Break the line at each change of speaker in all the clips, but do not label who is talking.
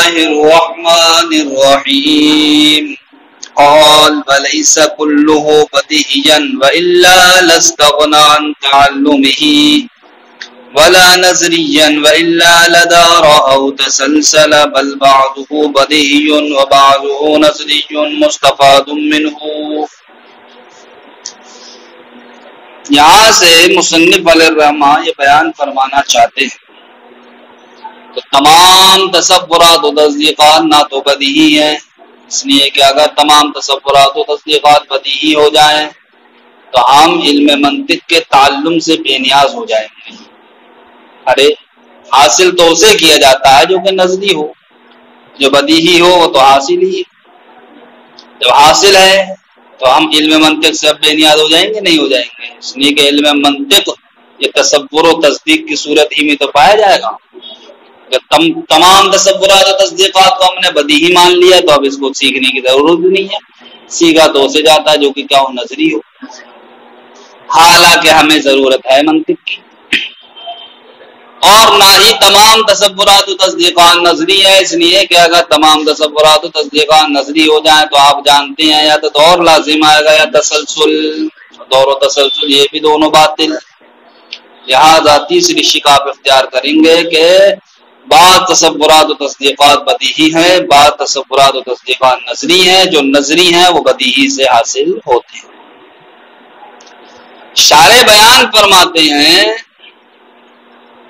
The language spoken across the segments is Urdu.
الله الرحمن الرحيم قال وليس كله بديهيا وإلا لاستغنى عن تعلمه ولا نظريا وإلا لدار أو تسلسل بل بعضه بديهي وبعضه نظري مستفاد منه. یہاں سے مصنف علیہ الرحمٰن یہ بیان فرمانا چاہتے ہیں کہ تمام تصورات و تصدیقات نہ تو بدیہی ہیں، اس لیے کہ اگر تمام تصورات و تصدیقات بدیہی ہو جائیں تو ہم علم منطق کے تعلم سے بے نیاز ہو جائیں گے. ارے حاصل تو اسے کیا جاتا ہے جو کہ نظری ہو، جو بدیہی ہو وہ تو حاصل ہی ہے. جب حاصل ہے تو ہم علم منطق سے اب بے نیاز ہو جائیں گے؟ نہیں ہو جائیں گے. اس لیے کہ علم منطق یہ تصور و تصدیق کی صورت ہی میں تو پایا جائے گا. جب تمام تصورات و تصدیقات کو ہم نے بدیہی مان لیا تو اب اس کو سیکھنے کی ضرورت بھی نہیں ہے. سیکھا تو اسے جاتا ہے جو کہ کیا ہو، نظری ہو، حالانکہ ہمیں ضرورت ہے منطق کی. اور نہ ہی تمام تصورات و تصدیقات نظری ہے، اس لیے کہ اگر تمام تصورات و تصدیقات نظری ہو جائیں تو آپ جانتے ہیں یا تو دور لازم آئے گا یا تسلسل. دور و تسلسل یہ بھی دونوں باطل. لہذا تیسری شکاف اختیار کریں گے کہ بعض تصورات و تصدیقات بدیہی ہیں، بعض تصورات و تصدیقات نظری ہیں. جو نظری ہیں وہ بدیہی سے حاصل ہوتے ہیں. شارح بیان فرماتے ہیں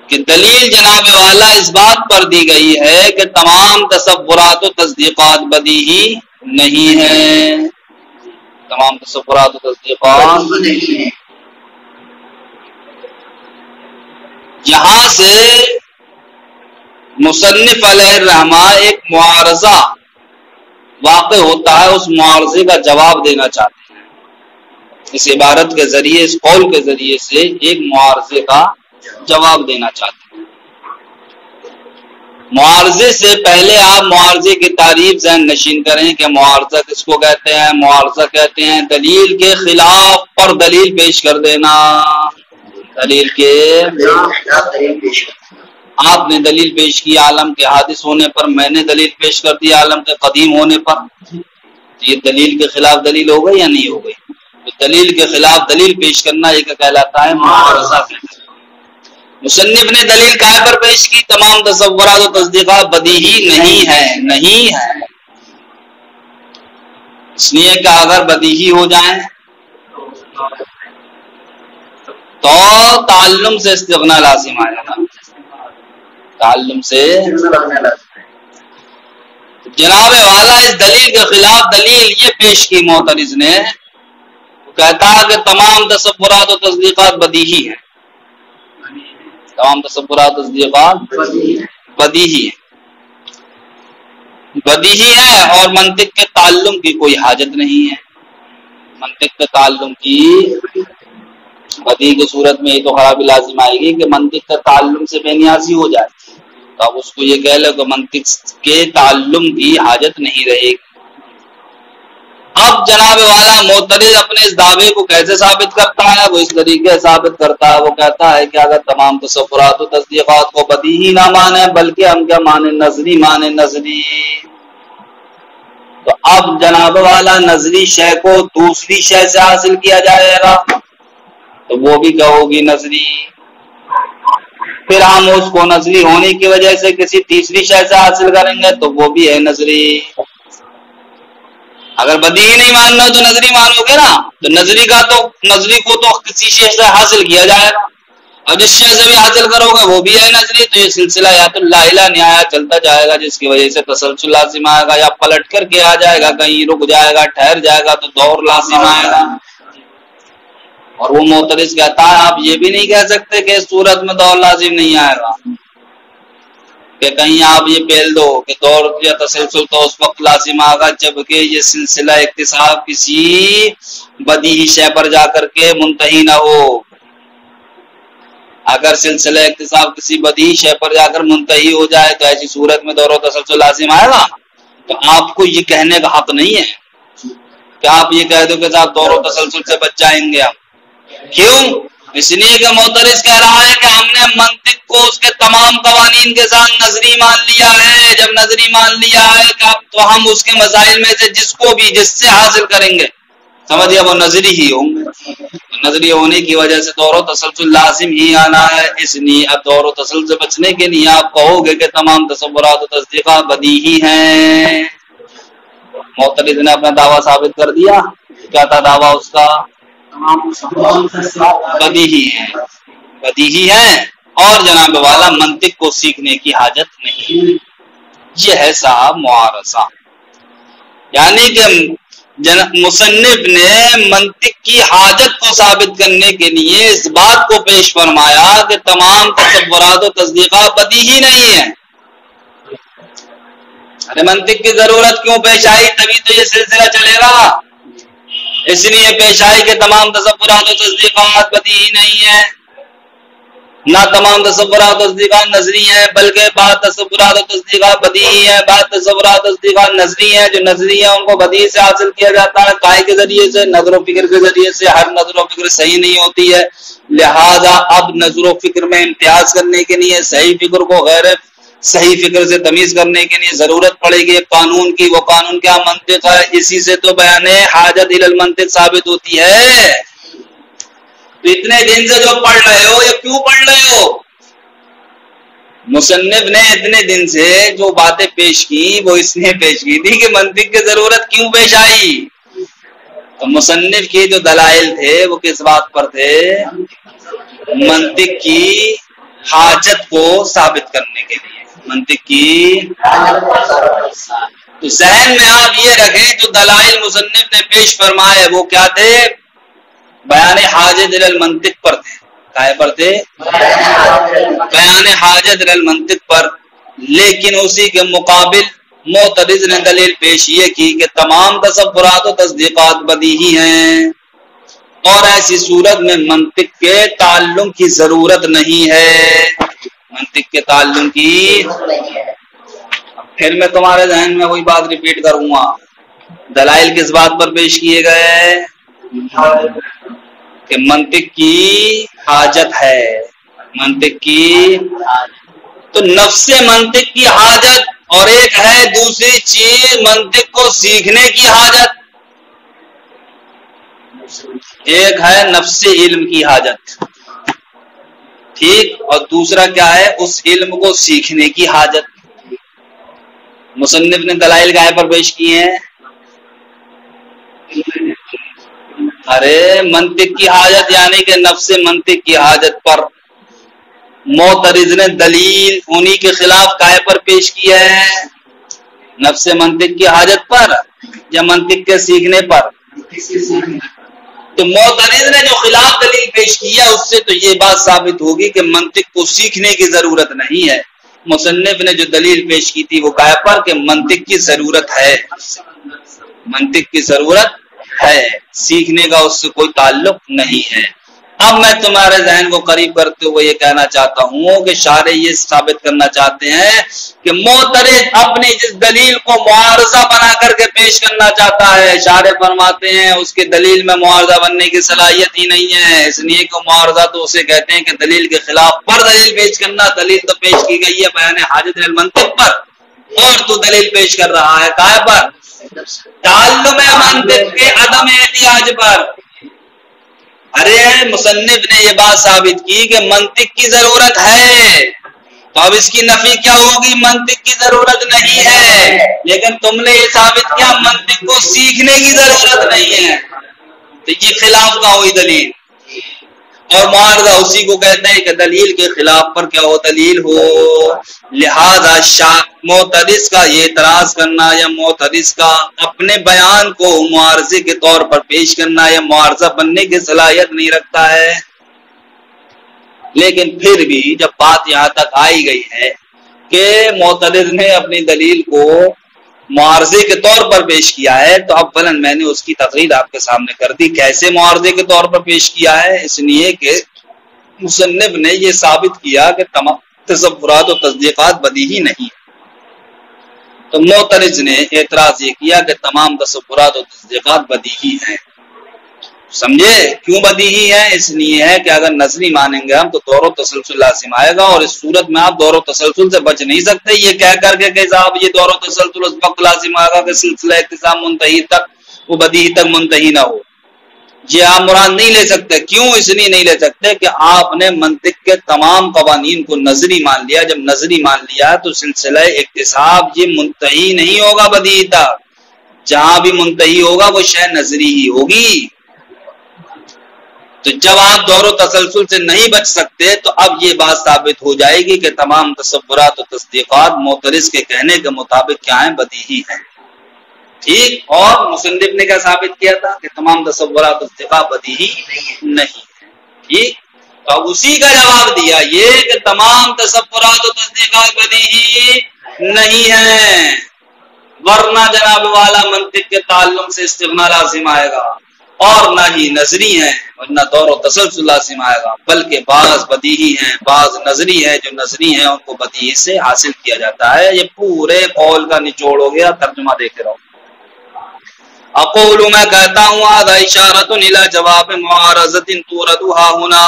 کہ دلیل جناب والا اس بات پر دی گئی ہے کہ تمام تصورات و تصدیقات بدیہی نہیں ہیں. تمام تصورات و تصدیقات نہیں ہیں. یہاں سے مصنف علیہ الرحمٰن ایک معارضہ واقع ہوتا ہے، اس معارضے کا جواب دینا چاہتے ہیں. اس عبارت کے ذریعے، اس قول کے ذریعے سے ایک معارضے کا جواب دینا چاہتے ہیں. معارضے سے پہلے آپ معارضے کی تعریف ذہن نشین کریں کہ معارضہ کس کو کہتے ہیں. معارضہ کہتے ہیں دلیل کے خلاف پر دلیل پیش کر دینا. دلیل کے آپ نے دلیل پیش کی عالم کے حادث ہونے پر، میں نے دلیل پیش کر دی عالم کے قدیم ہونے پر. یہ دلیل کے خلاف دلیل ہو گئی یا نہیں ہو گئی؟ دلیل کے خلاف دلیل پیش کرنا یہ کہلاتا ہے معارضہ. مصنف نے دلیل کہاں پر پیش کی؟ تمام تصورات و تصدیقات بدیہی نہیں ہے. اس لیے کہ اگر بدیہی ہو جائیں تو تعلم سے استغنا لازم آئے گا. تعلم سے جناب والا اس دلیل کے خلاف دلیل یہ پیش کی معترض نے، وہ کہتا ہے کہ تمام تصورات و تصدیقات بدیہی ہیں. تمام تصورات و تصدیقات بدیہی ہے اور منطق کے تعلم کی کوئی حاجت نہیں ہے. منطق کے تعلم کی بدیہی کی صورت میں یہ تو خرابی لازم آئے گی کہ منطق کے تعلم سے بے نیازی ہو جائے. تو اب اس کو یہ کہہ لو کہ منطق کے تعلم کی حاجت نہیں رہے گی. اب جناب والا معترض اپنے اس دعوے کو کیسے ثابت کرتا ہے؟ وہ اس طریقے سے ثابت کرتا ہے، وہ کہتا ہے کہ اگر تمام تصورات و تصدیقات کو بدیہی نہ مانے بلکہ ہم کیا مانے؟ نظری مانے. نظری تو اب جناب والا نظری شے کو دوسری شے سے حاصل کیا جائے گا تو وہ بھی کیا ہوگی؟ نظری. پھر ہم اس کو نظری ہونے کی وجہ سے کسی تیسری شے سے حاصل کریں گے تو وہ بھی ہے نظری. اگر بدیہی نہیں ماننا تو نظری مانو گے نا، تو نظری کو تو کسی شے سے حاصل کیا جائے گا، اور جس شے سے بھی حاصل کرو گے وہ بھی ہے نظری. تو یہ سلسلہ یا تو لا الہ نہایہ چلتا جائے گا، جس کی وجہ سے تسلسل لازم آئے گا، یا پلٹ کر کے آ جائے گا، کہیں رک جائے گا، ٹھہر جائے گا تو دور لازم آئے گا. اور وہ معترض کہتا ہے آپ یہ بھی نہیں کہہ سکتے کہ اس صورت میں دور لازم نہیں آئے گا، کہ کہیں آپ یہ پھیل دو کہ دور یا تسلسل تو اس وقت لازم آگا جبکہ یہ سلسلہ اکتساب کسی بدیہی شے پر جا کر کے منتہی نہ ہو. اگر سلسلہ اکتساب کسی بدیہی شے پر جا کر منتہی ہو جائے تو ایسی صورت میں دور و تسلسل لازم آئے گا. تو آپ کو یہ کہنے کا حق نہیں ہے کہ آپ یہ کہہ دو کہ صاحب دور و تسلسل سے بچ جائیں گے ہم. کیوں؟ اس لیے کہ معترض کہہ رہا ہے کہ ہم نے منطق کو اس کے تمام قوانین کے ساتھ نظری مان لیا ہے. جب نظری مان لیا ہے کہ تو ہم اس کے مسائل میں سے جس سے حاصل کریں گے سمجھیے وہ نظری ہی ہوں گے. نظری ہونے کی وجہ سے دور و تسلسل لازم ہی آنا ہے. اس لیے اب دور و تسلسل سے بچنے کے لیے آپ کہو گے کہ تمام تصورات و تصدیقات بدیہی ہیں. معترض نے اپنا دعویٰ ثابت کر دیا. کیا تھا دعویٰ اس کا؟ بدیہی ہیں، بدیہی ہیں اور جناب والا منطق کو سیکھنے کی حاجت نہیں. یہ ہے صاحب معارضہ. یعنی کہ مصنف نے منطق کی حاجت کو ثابت کرنے کے لیے اس بات کو پیش فرمایا کہ تمام تصورات و تصدیقات بدیہی نہیں ہیں. ارے منطق کی ضرورت کیوں پیش آئی؟ تبھی تو یہ سلسلہ چلے گا. اس لیے پیش آئی کہ تمام تصورات و تصدیقات بدیہی نہیں ہیں. نہ تمام تصورات و تصدیقات نظری ہیں بلکہ بعض تصورات و تصدیقات بدیہی ہیں. بعض تصورات و تصدیقات نظری ہیں. جو نظری ہیں ان کو بدیہی سے حاصل کیا جاتا ہے کائے کے ذریعے سے، نظر و فکر کے ذریعے سے. ہر نظر و فکر صحیح نہیں ہوتی ہے، لہذا اب نظر و فکر میں امتیاز کرنے کے لیے صحیح فکر کو غیر صحیح فکر سے تمیز کرنے کے لیے ضرورت پڑے گی قانون کی. وہ قانون کیا؟ منطق ہے. اسی سے تو بیان حاجت الی المنطق ثابت ہوتی ہے. تو اتنے دن سے جو پڑھ رہے ہو یہ کیوں پڑھ رہے ہو؟ مصنف نے اتنے دن سے جو باتیں پیش کی وہ اس نے پیش کی تھی کہ منطق کی ضرورت کیوں پیش آئی. تو مصنف کے جو دلائل تھے وہ کس بات پر تھے؟ منطق کی حاجت کو ثابت کرنے کے لیے. منطق کی تو ذہن میں آپ یہ رکھیں جو دلائل مصنف نے پیش فرمائے وہ کیا تھے؟ بیان حاجت الی المنطق پر تھے. کائے پر تھے؟ بیان حاجت الی المنطق پر. لیکن اسی کے مقابل معترض نے دلیل پیش یہ کی کہ تمام تصورات و تصدیقات بدیہی ہیں اور ایسی صورت میں منطق کے تعلم کی ضرورت نہیں ہے. منطق کے تعلم کی پھر میں تمہارے ذہن میں وہی بات ریپیٹ کروں گا. دلائل کس بات پر پیش کیے گئے؟ کہ منطق کی حاجت ہے. منطق کی تو نفس منطق کی حاجت اور ایک ہے دوسری چیز منطق کو سیکھنے کی حاجت. ایک ہے نفس علم کی حاجت، ٹھیک، اور دوسرا کیا ہے؟ اس علم کو سیکھنے کی حاجت. مصنف نے دلائل گائے پر پیش کیے ہیں. ارے منطق کی حاجت یعنی کہ نفس منطق کی حاجت پر. معترض نے دلیل انہی کے خلاف کائے پر پیش کیا ہے؟ نفس منطق کی حاجت پر یا منطق کے سیکھنے پر؟ تو معترض نے جو خلاف دلیل پیش کیا اس سے تو یہ بات ثابت ہوگی کہ منطق کو سیکھنے کی ضرورت نہیں ہے. مصنف نے جو دلیل پیش کی تھی وہ کائے پر کہ منطق کی ضرورت ہے. منطق کی ضرورت ہے، سیکھنے کا اس سے کوئی تعلق نہیں ہے. اب میں تمہارے ذہن کو قریب کرتے ہوئے یہ کہنا چاہتا ہوں کہ شارح یہ ثابت کرنا چاہتے ہیں کہ معترض اپنی جس دلیل کو معارضہ بنا کر کے پیش کرنا چاہتا ہے، شارح فرماتے ہیں اس کے دلیل میں معارضہ بننے کی صلاحیت ہی نہیں ہے. اس لیے کہ معارضہ تو اسے کہتے ہیں کہ دلیل کے خلاف پر دلیل پیش کرنا. دلیل تو پیش کی گئی ہے بیان حاجت الی المنطق پر اور تو دلیل پیش کر رہا ہے کائے پر؟ تعلم منطق کے عدم احتیاج پر. ارے مصنف نے یہ بات ثابت کی کہ منطق کی ضرورت ہے تو اب اس کی نفی کیا ہوگی؟ منطق کی ضرورت نہیں ہے. لیکن تم نے یہ ثابت کیا منطق کو سیکھنے کی ضرورت نہیں ہے. تو یہ خلاف کا ہوئی دلیل اور معارضہ اسی کو کہتے ہیں کہ دلیل کے خلاف پر کیا ہو؟ دلیل ہو. لہذا معترض کا یہ اعتراض کرنا یا معترض کا اپنے بیان کو معارضے کے طور پر پیش کرنا یا معارضہ بننے کی صلاحیت نہیں رکھتا ہے. لیکن پھر بھی جب بات یہاں تک آئی گئی ہے کہ معترض نے اپنی دلیل کو معارضے کے طور پر پیش کیا ہے تو اولاً میں نے اس کی تقریر آپ کے سامنے کر دی. کیسے معارضے کے طور پر پیش کیا ہے؟ اس لیے کہ مصنف نے یہ ثابت کیا کہ تمام تصورات و تصدیقات بدیہی نہیں. تو معترض نے اعتراض یہ کیا کہ تمام تصورات و تصدیقات بدیہی ہیں. سمجھے کیوں بدیہی ہے؟ اس لیے ہے کہ اگر نظری مانیں گے ہم تو دور و تسلسل لازم آئے گا، اور اس صورت میں آپ دور و تسلسل سے بچ نہیں سکتے یہ کہہ کر کے کہ صاحب یہ دور و تسلسل اس وقت لازم آئے گا کہ سلسلہ اقتسام منتہی تک وہ بدیہی تک منتہی نہ ہو۔ یہ آپ مراد نہیں لے سکتے۔ کیوں؟ اس لیے نہیں لے سکتے کہ آپ نے منطق کے تمام قوانین کو نظری مان لیا۔ جب نظری مان لیا تو سلسلہ اقتصاب یہ منتہی نہیں ہوگا بدیہی تک، جہاں بھی منتہی ہوگا وہ شے نظری ہی ہوگی۔ تو جب آپ دور و تسلسل سے نہیں بچ سکتے تو اب یہ بات ثابت ہو جائے گی کہ تمام تصورات و تصدیقات معترض کے کہنے کے مطابق کیا ہیں؟ بدیہی ہیں۔ ٹھیک، اور مصنف نے کیا ثابت کیا تھا کہ تمام تصورات و تصدیقات بدیہی نہیں ہیں۔ ٹھیک، تو اب اسی کا جواب دیا یہ کہ تمام تصورات و تصدیقات بدیہی نہیں ہیں، ورنہ جناب والا منطق کے تعلق سے استغنا لازم آئے گا، اور نہ ہی نظری ہیں ورنہ دور و تسلسل لازم آئے گا، بلکہ بعض بدیہی ہیں بعض نظری ہیں۔ جو نظری ہیں ان کو بدیہی سے حاصل کیا جاتا ہے۔ یہ پورے قول کا نچوڑ ہو گیا، ترجمہ دیکھ رہا ہوں۔ اقول میں کہتا ہوں هذا اشارۃ الی جواب معارضۃ توردها هنا،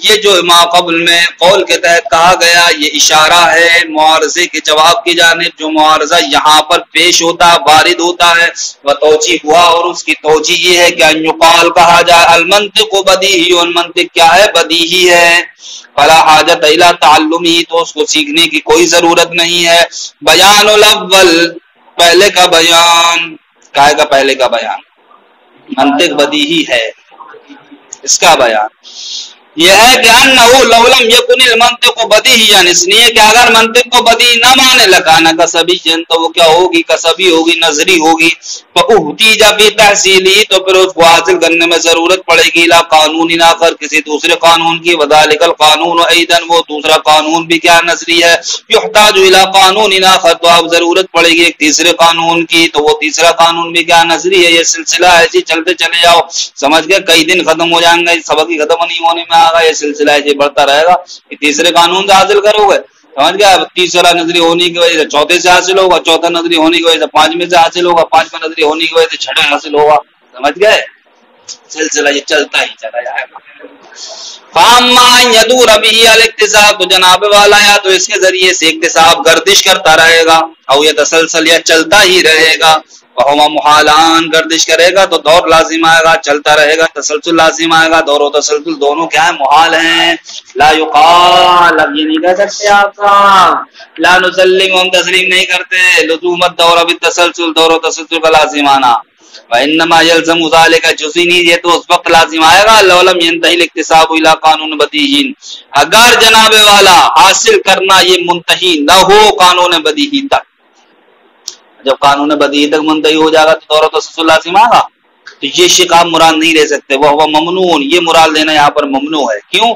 یہ جو ما قبل میں قول کے تحت کہا گیا یہ اشارہ ہے معارضے کے جواب کی جانب، جو معارضہ یہاں پر پیش ہوتا ہے وارد ہوتا ہے۔ و توجیہ ہوا، اور اس کی توجیہ یہ ہے کہ ان یقال کہا جائے المنطق بدیہی، منطق کیا ہے؟ بدیہی ہے۔ فلا حاجت الی تعلمہ، تو اس کو سیکھنے کی کوئی ضرورت نہیں ہے۔ بیان الاول، پہلے کا بیان، کائے کا پہلے کا بیان، منطق بدیہی ہے اس کا بیان یہ ہے کہ انہو لو لم یکن المنطق بدیہیا، اس لیے کہ اگر منطق کو بدیہی نہ مانے لکان کسبی، تو وہ کیا ہوگی؟ کسبی ہوگی، نظری ہوگی۔ فاحتیج بتحصیلی، تو پھر اس کو حاصل کرنے میں ضرورت پڑے گی لا قانون آخر، کسی دوسرے قانون کی۔ وذالک القانون ایضا، وہ دوسرا قانون بھی کیا نظری ہے۔ یحتاج الی قانون آخر، تو اب ضرورت پڑے گی ایک تیسرے قانون کی، تو وہ تیسرا قانون بھی کیا نظری ہے۔ یہ سلسلہ ایسے چلتے چلے جاؤ، سمجھ گئے؟ کئی دن ختم ہو جائیں گے، سبق ہی ختم نہیں ہونے میں آگا، یہ سلسلہ ایسے بڑھتا رہے گا کہ تیسرے قانون سے حاصل کرو گے، سمجھ گیا؟ تیسرا نظری ہونے کی وجہ سے چوتھے سے حاصل ہوگا، چوتھا نظری ہونے کی وجہ سے پانچویں سے حاصل ہوگا، پانچواں نظری ہونے کی وجہ سے چھٹا حاصل ہوگا، سمجھ گئے؟ سلسلہ یہ چلتا ہی چلا جائے گا۔ فاما یدور به الاکتساب، تو جناب والا یا تو اس کے ذریعے سے اکتساب گردش کرتا رہے گا، او یہ تسلسل یا چلتا ہی رہے گا، وہما محالان، گردش کرے گا تو دور لازم آئے گا، چلتا رہے گا تسلسل لازم آئے گا۔ دور و تسلسل دونوں کیا ہے؟ محال ہیں۔ لا یقال، اب یہ نہیں کہہ سکتے آپ کا لا نسلم، ہم تسلیم نہیں کرتے لزوم الدور بالتسلسل، دور و تسلسل کا لازم آنا۔ وانما يلزم ذلك جزینی، یہ تو اس وقت لازم آئے گا لو لم ينتهي الاکتساب الى قانون بدیہی، اگر جناب والا حاصل کرنا یہ منتہی نہ ہو قانون بدیہی تک۔ جب قانون بدیہی تک منتہی ہو جائے گا تو دور و تسلسل لازم آگا، تو یہ شق آپ مراد نہیں لے سکتے، وہ ممنوع، یہ مراد لینا یہاں پر ممنوع ہے۔ کیوں؟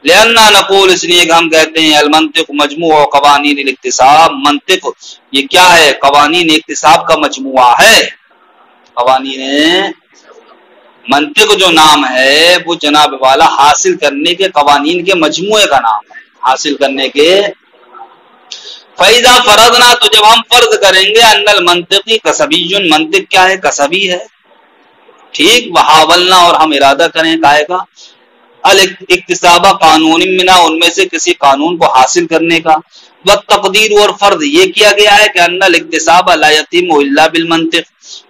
لأننا نقول، اس لیے کہ ہم کہتے ہیں المنطق مجموع قوانین الاکتساب، منطق یہ کیا ہے؟ قوانین اکتساب کا مجموعہ ہے۔ قوانین منطق جو نام ہے وہ جناب والا حاصل کرنے کے قوانین کے مجموعے کا نام ہے، حاصل کرنے کے۔ فَإِذَا فَرَضْنَا، تو جب ہم فرض کریں گے ان المنطقی کسبی، منطق کیا ہے؟ کسبی ہے، ٹھیک۔ وحاولنا، اور ہم ارادہ کریں کائے کا الاکتساب قانون منا، ان میں سے کسی قانون کو حاصل کرنے کا۔ والتقدیر، اور فرض یہ کیا گیا ہے کہ ان الاکتساب لا یتم الا بالمنطق،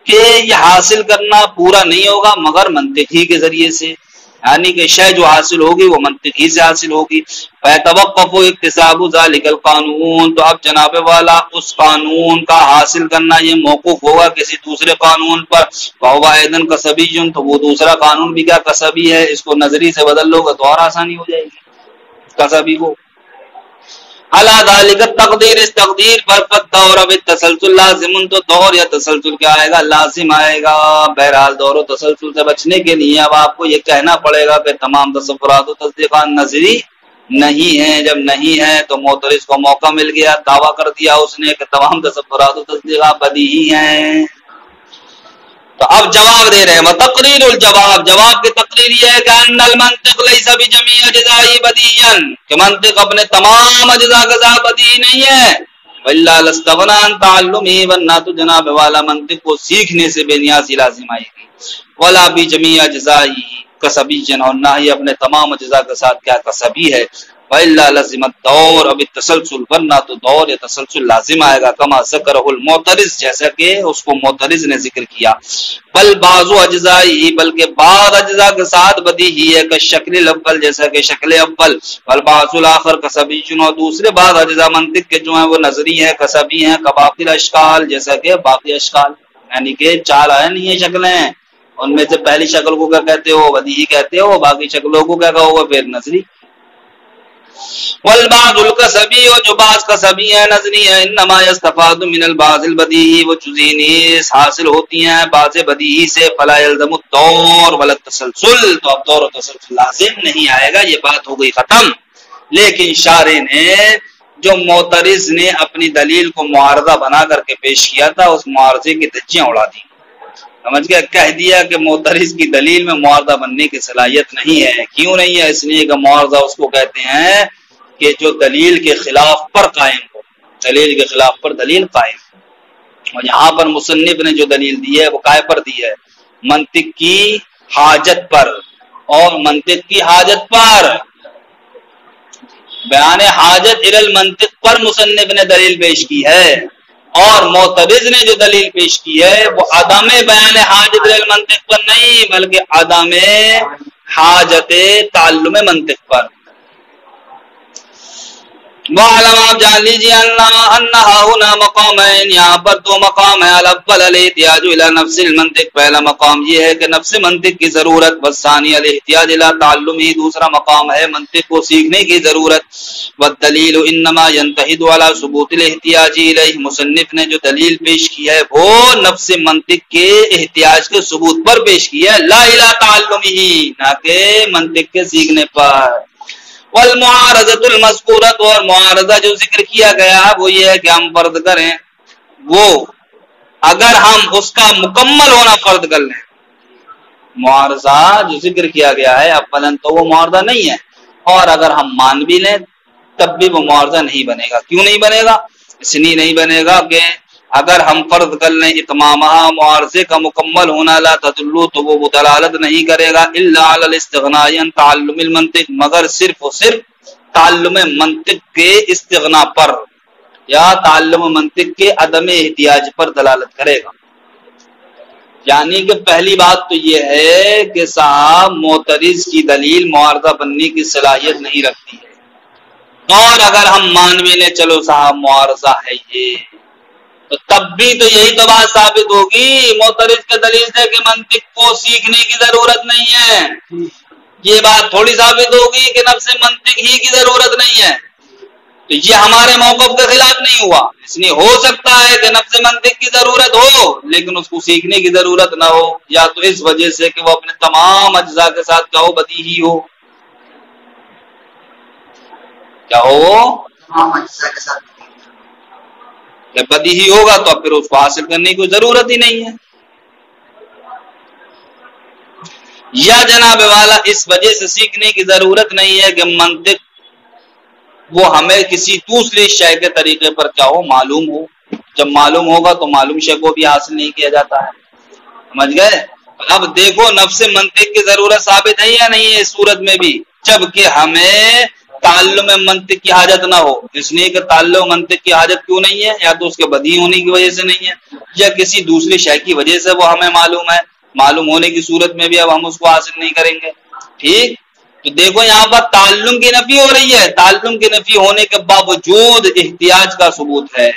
کہ یہ حاصل کرنا پورا نہیں ہوگا مگر منطق ہی کے ذریعے سے، یعنی کہ شے جو حاصل ہوگی وہ منطق ہی سے حاصل ہوگی۔ فیتوقف اکتساب ذلک القانون، تو اب جناب والا اس قانون کا حاصل کرنا یہ موقوف ہوگا کسی دوسرے قانون پر۔ فهو ايضا کسبی، تو وہ دوسرا قانون بھی کیا؟ کسبی ہے۔ اس کو نظری سے بدل لو گے تو اور آسانی ہو جائے گی کسبی کو۔ علی ذالک التقدیر، اس تقدیر پر فالدور بالتسلسل لازم، تو دور یا تسلسل کیا آئے گا؟ لازم آئے گا۔ بہرحال دور و تسلسل سے بچنے کے لیے اب آپ کو یہ کہنا پڑے گا کہ تمام تصورات و تصدیقات نظری نہیں ہیں۔ جب نہیں ہے تو معترض کو موقع مل گیا، دعویٰ کر دیا اس نے کہ تمام تصورات و تصدیقات بدیہی ہیں۔ تو اب جواب دے رہے ہیں، تقریر الجواب، جواب کی تقریر یہ ہے کہ ان المنطق لیس بجمیع اجزائی بدیہا، کہ منطق اپنے تمام اجزاء کے ساتھ بدیہی نہیں ہے۔ وَإِلَّا لَاسْتَغْنَىٰ عَن تَعَلُّمِهِ، ورنہ تو جناب والا منطق کو سیکھنے سے بے نیازی لازم آئے گی۔ وَلَا بِجَمِيعِ اجزائِهِ، کسبی اور نہ ہی اپنے تمام اجزاء کے ساتھ کیا کسبی ہے. وَإِلَّا لَزِمَ الدَّوْرُ، اب التسلسل، ورنہ تو دور یا تسلسل لازم آئے گا. کما ذکرہ المعترض، جیسا کہ اس کو معترض نے ذکر کیا. بل بعض اجزائی، بلکہ بعض اجزاء کے ساتھ بدیہی ہے، کہ شکل الاول، جیسا کہ شکل اول. بل بعض الاخر کسبی، اور دوسرے بعض اجزاء منطق کے جو ہیں وہ نظری ہیں، کسبی ہیں. کباقی الاشکال، جیسا کہ باقی اشکال، یعنی کہ چار آئے نہیں ہیں شکلیں، ان میں سے پہلی شکل کو کیا کہتے ہو؟ بدیہی کہتے ہو. باقی شکلوں کو کیا کہو گے پھر؟ نظری. والبعض الکسبی، اور جو بعض کسبی ہیں، نظری ہیں. انما یستفاد من البعض البدیہی، وہ چیزیں حاصل ہوتی ہیں بعض بدیہی سے. فلا یلزم الدور ولا التسلسل، تو اب دور و تسلسل لازم نہیں آئے گا. یہ بات ہو گئی ختم. لیکن شارح نے جو معترض نے اپنی دلیل کو معارضہ بنا کر کے پیش کیا تھا، اس معارضے کی دھجیاں اڑا دی. سمجھ گیا؟ کہہ دیا کہ معترض کی دلیل میں معارضہ بننے کی صلاحیت نہیں ہے. کیوں نہیں ہے؟ اس لیے کہ معارضہ اس کو کہتے ہیں کہ جو دلیل کے خلاف پر قائم ہو، دلیل کے خلاف پر دلیل قائم ہو. اور یہاں پر مصنف نے جو دلیل دی ہے وہ کائے پر دی ہے؟ منطق کی حاجت پر. اور منطق کی حاجت پر، بیان حاجت الی المنطق پر مصنف نے دلیل پیش کی ہے. اور معترض نے جو دلیل پیش کی ہے وہ عدم بیان حاجت الی المنطق پر نہیں، بلکہ عدم حاجت تعلم منطق پر. وَعَلَمَ، آپ جان لیجیے، أَنَّهَا هُنَا مَقَامَيْن، یہاں پر دو مقام ہے. الاول الاحتیاج الى نفس المنطق، پہلا مقام یہ ہے کہ نفس منطق کی ضرورت. والثانی الاحتیاج الى تعلمه، دوسرا مقام ہے منطق کو سیکھنے کی ضرورت. والدلیل انما ينتهد على ثبوت الاحتیاج الیہ، مصنف نے جو دلیل پیش کی ہے وہ نفس منطق کے احتیاج کے ثبوت پر پیش کی ہے، لا الى تعلمه، نہ کہ منطق کے سیکھنے پر. والمعارضۃ المذکورۃ، اور معارضہ جو ذکر کیا گیا وہ یہ ہے کہ ہم فرض کریں، وہ اگر ہم اس کا مکمل ہونا فرض کر لیں. معارضہ جو ذکر کیا گیا ہے اولاً تو وہ معارضہ نہیں ہے، اور اگر ہم مان بھی لیں تب بھی وہ معارضہ نہیں بنے گا. کیوں نہیں بنے گا؟ اس لیے نہیں بنے گا کہ اگر ہم فرض کر لیں اتمامہ، معارضے کا مکمل ہونا، لا تدلو، تو وہ دلالت نہیں کرے گا الا علی الاستغناء عن تعلم المنطق، مگر صرف و صرف تعلم منطق کے استغنا پر یا تعلم منطق کے عدم احتیاج پر دلالت کرے گا. یعنی کہ پہلی بات تو یہ ہے کہ صاحب معترض کی دلیل معارضہ بننے کی صلاحیت نہیں رکھتی ہے. اور اگر ہم مان بھی لیں چلو صاحب معارضہ ہے یہ، تو تب بھی تو یہی تو بات ثابت ہوگی معترض کے دلیل سے کہ منطق کو سیکھنے کی ضرورت نہیں ہے. یہ بات تھوڑی ثابت ہوگی کہ نفس منطق ہی کی ضرورت نہیں ہے. تو یہ ہمارے موقف کے خلاف نہیں ہوا. اس لیے ہو سکتا ہے کہ نفس منطق کی ضرورت ہو لیکن اس کو سیکھنے کی ضرورت نہ ہو، یا تو اس وجہ سے کہ وہ اپنے تمام اجزاء کے ساتھ کیا ہو؟ بدیہی ہو. کیا ہو؟ تمام اجزاء کے ساتھ جب بدیہی ہوگا تو پھر اس کو حاصل کرنے کی کوئی ضرورت ہی نہیں ہے. یا جناب والا اس وجہ سے سیکھنے کی ضرورت نہیں ہے کہ منطق وہ ہمیں کسی دوسری شے کے طریقے پر کیا ہو؟ معلوم ہو. جب معلوم ہوگا تو معلوم شے کو بھی حاصل نہیں کیا جاتا ہے. سمجھ گئے؟ اب دیکھو نفس منطق کی ضرورت ثابت ہے یا نہیں ہے اس صورت میں بھی، جبکہ ہمیں تعلم منطق کی حاجت نہ ہو. اس لیے کہ تعلم منطق کی حاجت کیوں نہیں ہے؟ یا تو اس کے بدیہی ہونے کی وجہ سے نہیں ہے، یا کسی دوسری شے کی وجہ سے وہ ہمیں معلوم ہے. معلوم ہونے کی صورت میں بھی اب ہم اس کو حاصل نہیں کریں گے. ٹھیک، تو دیکھو یہاں پر تعلم کی نفی ہو رہی ہے. تعلم کی نفی ہونے کے باوجود احتیاج کا ثبوت ہے،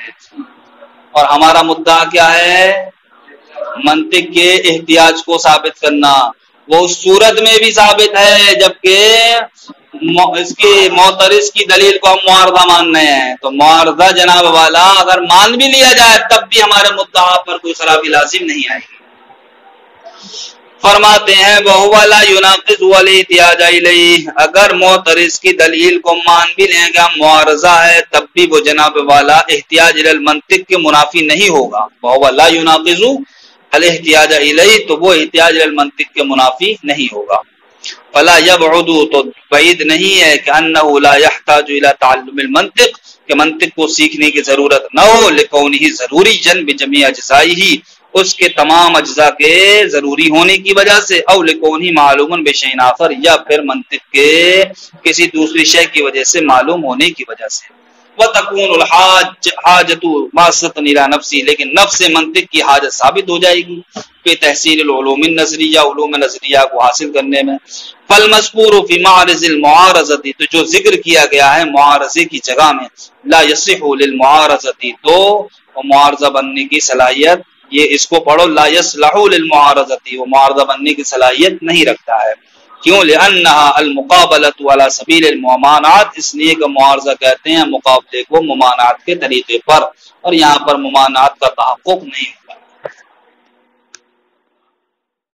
اور ہمارا مدعا کیا ہے؟ منطق کے احتیاج کو ثابت کرنا. وہ اس صورت میں بھی ثابت ہے جبکہ اس کی معترض کی دلیل کو ہم معارضہ مان رہے ہیں. تو معارضہ جناب والا اگر مان بھی لیا جائے تب بھی ہمارے مدعا پر کوئی خرابی لازم نہیں آئے گی. فرماتے ہیں وَهُوَ لَا يُنَاقِضُ وَالِاحْتِيَاجَ إِلَيْهِ، اگر معترض کی دلیل کو مان بھی لیں گے معارضہ ہے تب بھی وہ جناب والا احتیاج الی المنطق کے منافی نہیں ہوگا. وَهُوَ لَا يُنَاقِضُ الْاحْتِيَاجَ إِلَيْهِ، تو وہ احتیاج الی المنطق کے منافی نہیں ہوگا. فَلَا يَبْعُدُ، تو بعید نہیں ہے کہ أَنَّهُ لَا يَحْتَاجُ إِلَى تَعَلُّمِ الْمَنطِق، کہ منطق کو سیکھنے کی ضرورت نہ ہو، لِكَوْنِهِ ضروری جن بِجَمِيعِ أَجْزَائِهِ، اس کے تمام اجزاء کے ضروری ہونے کی وجہ سے، او لکونہی معلوم بشیء آخر، یا پھر منطق کے کسی دوسری شے کی وجہ سے معلوم ہونے کی وجہ سے۔ وتکون الحاجۃ ماسۃ الی نفسی، لیکن نفس منطق کی حاجت ثابت ہو جائے گی کہ تحصیل العلوم النظریہ، علوم نظریہ کو حاصل کرنے میں۔ فالمذکور فی معرض المعارضۃ، تو جو ذکر کیا گیا ہے معارضے کی جگہ میں، لا یصح للمعارضۃ، تو معارضہ بننے کی صلاحیت، یہ اس کو پڑھو، لا یصلح للمعارضۃ، وہ معارضہ بننے کی صلاحیت نہیں رکھتا ہے۔ کیوں؟ لأنها المقابلۃ علی سبیل الممانعات، اس لیے کہ معارضہ کہتے ہیں مقابلے کو ممانعت کے طریقے پر، اور یہاں پر ممانعت کا تحقق نہیں